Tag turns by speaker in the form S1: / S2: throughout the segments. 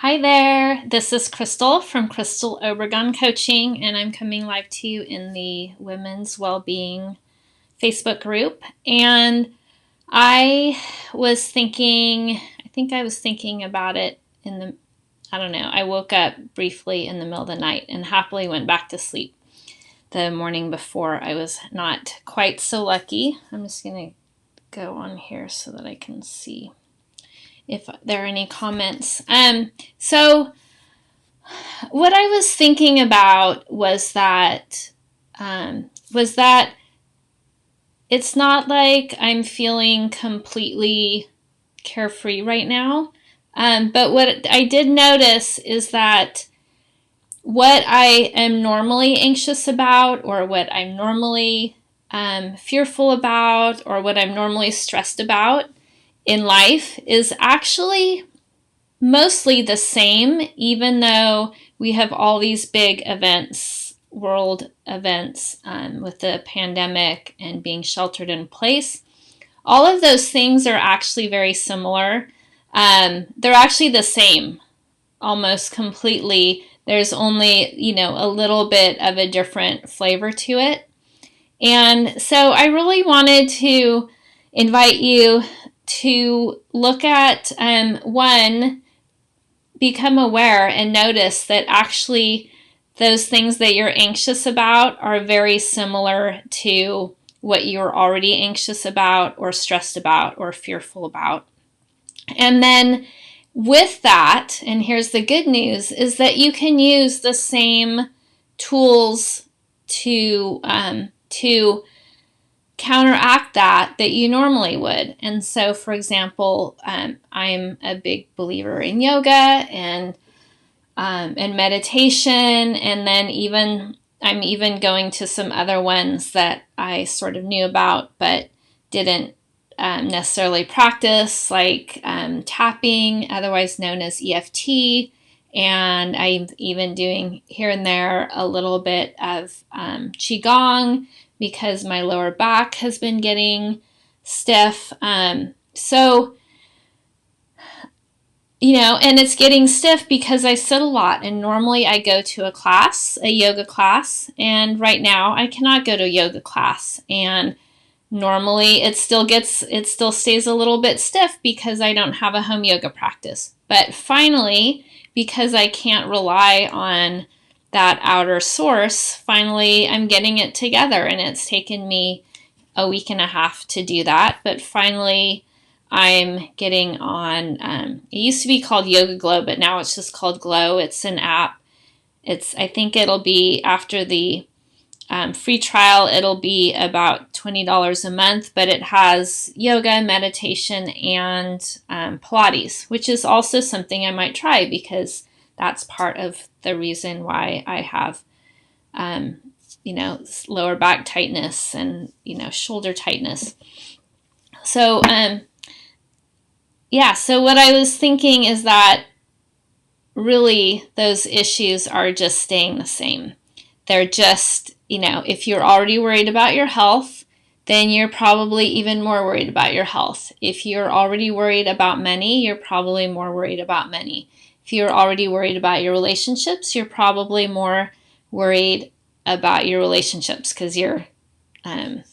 S1: Hi there, this is Crystal from Crystal Obregon Coaching, and I'm coming live to you in the Women's Wellbeing Facebook group. And I was thinking, I was thinking about it I woke up briefly in the middle of the night and happily went back to sleep the morning before. I was not quite so lucky. I'm just going to go on here so that I can see if there are any comments. So what I was thinking about was that it's not like I'm feeling completely carefree right now. But what I did notice is that what I am normally anxious about, or what I'm normally fearful about, or what I'm normally stressed about in life is actually mostly the same, even though we have all these big events, world events, with the pandemic and being sheltered in place. All of those things are actually very similar. They're actually the same almost completely. There's only, a little bit of a different flavor to it. And so I really wanted to invite you to look at one, become aware and notice that actually those things that you're anxious about are very similar to what you're already anxious about or stressed about or fearful about. And then with that, and here's the good news, is that you can use the same tools to counteract that you normally would. And so, for example, I'm a big believer in yoga and meditation, and then I'm even going to some other ones that I sort of knew about but didn't necessarily practice, like tapping, otherwise known as EFT. And I'm even doing here and there a little bit of Qigong because my lower back has been getting stiff. And it's getting stiff because I sit a lot, and normally I go to a yoga class, and right now I cannot go to a yoga class. And normally it still stays a little bit stiff because I don't have a home yoga practice. But finally, because I can't rely on that outer source, finally I'm getting it together, and it's taken me a week and a half to do that. But finally, I'm getting on, it used to be called Yoga Glow, but now it's just called Glow. It's an app. I think it'll be, after the free trial, it'll be about $20 a month, but it has yoga, meditation, and Pilates, which is also something I might try because that's part of the reason why I have, lower back tightness and, shoulder tightness. So, so what I was thinking is that really those issues are just staying the same. They're just, if you're already worried about your health, then you're probably even more worried about your health. If you're already worried about money, you're probably more worried about money. If you're already worried about your relationships, you're probably more worried about your relationships because you're,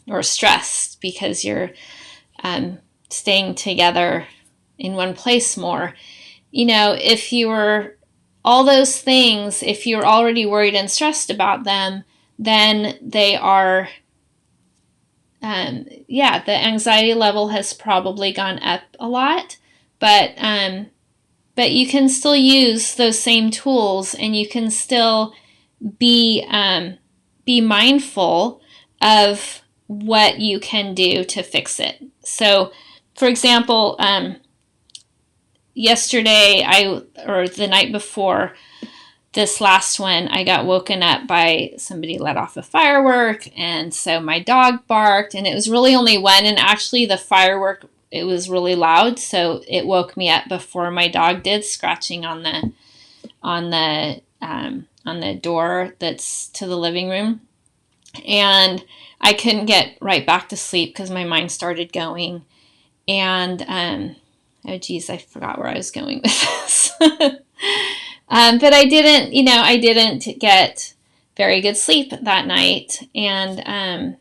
S1: or stressed because you're staying together in one place more. If you're all those things, if you're already worried and stressed about them, then they are, the anxiety level has probably gone up a lot. But you can still use those same tools, and you can still be mindful of what you can do to fix it. So, for example, yesterday, or the night before this last one, I got woken up by somebody let off a firework, and so my dog barked, and it was really only one, and actually the firework, it was really loud, so it woke me up before my dog did, scratching on the door that's to the living room. And I couldn't get right back to sleep because my mind started going. And oh geez, I forgot where I was going with this. But I didn't get very good sleep that night. And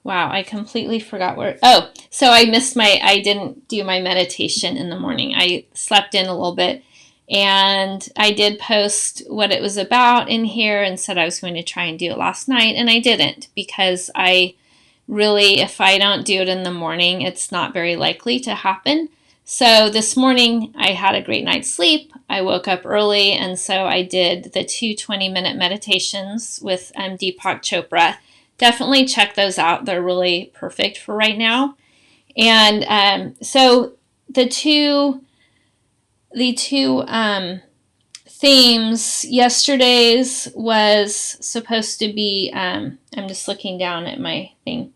S1: wow, I completely forgot where. Oh, so I didn't do my meditation in the morning. I slept in a little bit, and I did post what it was about in here and said I was going to try and do it last night, and I didn't, because if I don't do it in the morning, it's not very likely to happen. So this morning I had a great night's sleep. I woke up early, and so I did the 2 20-minute meditations with Deepak Chopra. Definitely check those out. They're really perfect for right now. And so the two themes, yesterday's was supposed to be, I'm just looking down at my thing,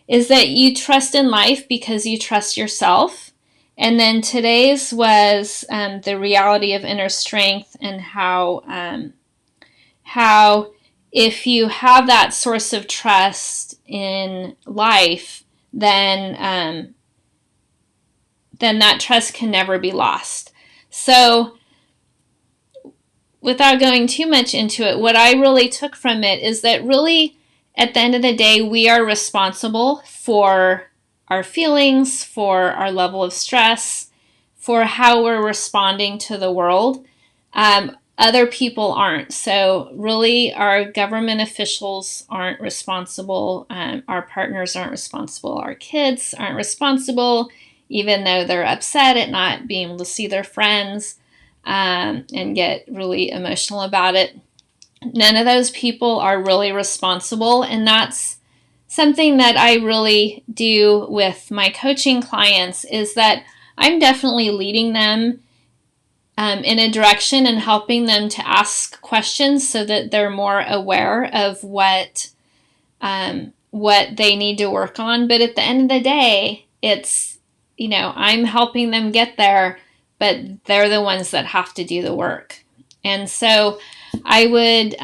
S1: is that you trust in life because you trust yourself. And then today's was the reality of inner strength, and how if you have that source of trust in life, then that trust can never be lost. So without going too much into it, what I really took from it is that really, at the end of the day, we are responsible for our feelings, for our level of stress, for how we're responding to the world. Other people aren't. So really, our government officials aren't responsible. Our partners aren't responsible. Our kids aren't responsible, even though they're upset at not being able to see their friends and get really emotional about it. None of those people are really responsible. And that's something that I really do with my coaching clients, is that I'm definitely leading them in a direction and helping them to ask questions so that they're more aware of what they need to work on. But at the end of the day, it's, I'm helping them get there, but they're the ones that have to do the work. And so I would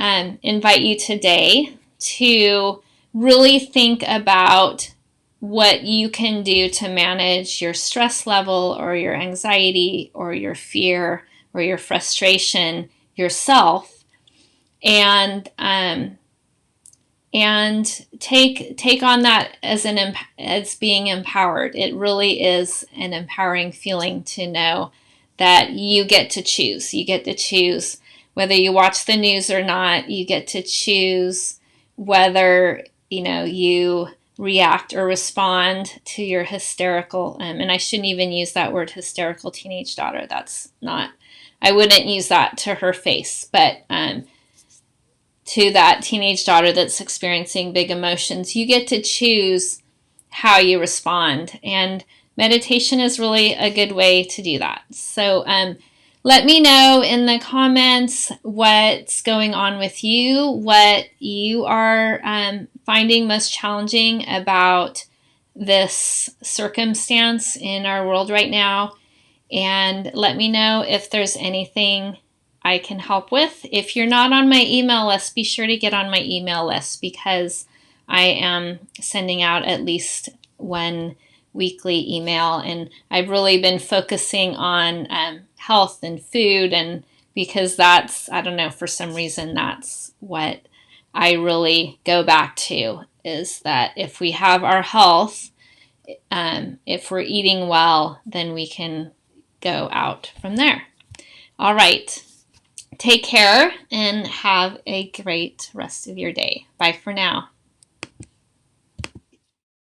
S1: invite you today to really think about what you can do to manage your stress level or your anxiety or your fear or your frustration yourself, and take on that as being empowered. It really is an empowering feeling to know that you get to choose. You get to choose whether you watch the news or not. You get to choose whether you react or respond to your hysterical, and I shouldn't even use that word, hysterical teenage daughter. That's not, I wouldn't use that to her face, but to that teenage daughter that's experiencing big emotions. You get to choose how you respond, and meditation is really a good way to do that. So let me know in the comments what's going on with you, what you are finding most challenging about this circumstance in our world right now. And let me know if there's anything I can help with. If you're not on my email list, be sure to get on my email list, because I am sending out at least one weekly email, and I've really been focusing on health and food, and because that's, I don't know, for some reason that's what I really go back to, is that if we have our health, if we're eating well, then we can go out from there. All right. Take care and have a great rest of your day. Bye for now.